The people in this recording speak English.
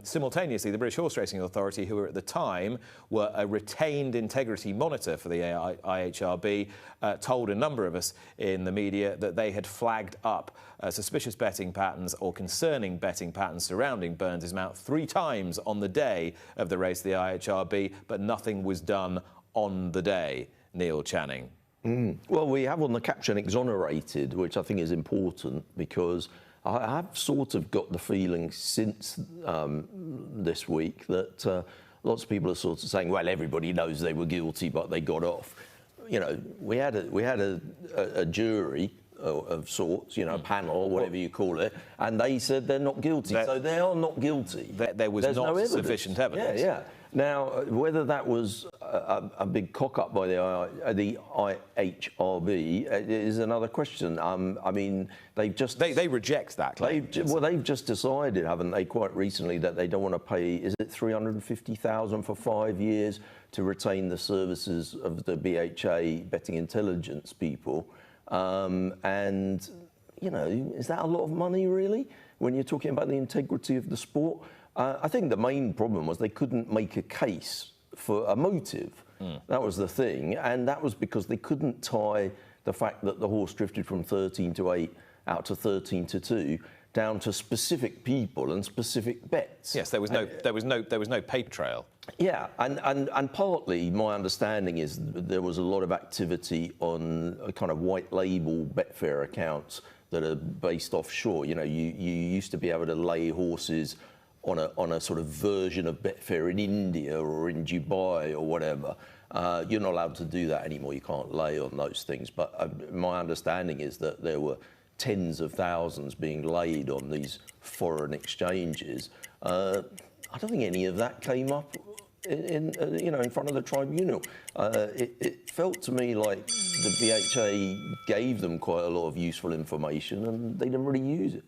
simultaneously, the British Horse Racing Authority, who were at the time were a retained integrity monitor for the IHRB, told a number of us in the media that they had flagged up suspicious betting patterns or concerning betting patterns surrounding Byrnes' mount 3 times on the day of the race, the IHRB, but nothing was done on the day. Neil Channing. Well, we have on the caption exonerated, which I think is important because I have sort of got the feeling since this week that lots of people are sort of saying, well, everybody knows they were guilty, but they got off. You know, we had a jury of sorts, you know, a panel, whatever you call it, and they said they're not guilty. So they are not guilty. There was not sufficient evidence. Yeah. Now, whether that was a big cock-up by the IHRB is another question. I mean, they've just... They reject that claim. They've just decided, haven't they, quite recently, that they don't want to pay, is it $350,000 for 5 years to retain the services of the BHA betting intelligence people. And, you know, is that a lot of money, really, when you're talking about the integrity of the sport? I think the main problem was they couldn't make a case for a motive. That was the thing, and that was because they couldn't tie the fact that the horse drifted from 13 to 8 out to 13 to 2 down to specific people and specific bets. Yes, there was no paper trail. Yeah, and partly my understanding is there was a lot of activity on a kind of white label Betfair accounts that are based offshore. You know, you used to be able to lay horses on a sort of version of Betfair in India or in Dubai or whatever. You're not allowed to do that anymore. You can't lay on those things. But my understanding is that there were tens of thousands being laid on these foreign exchanges. I don't think any of that came up in front of the tribunal. It felt to me like the BHA gave them quite a lot of useful information and they didn't really use it.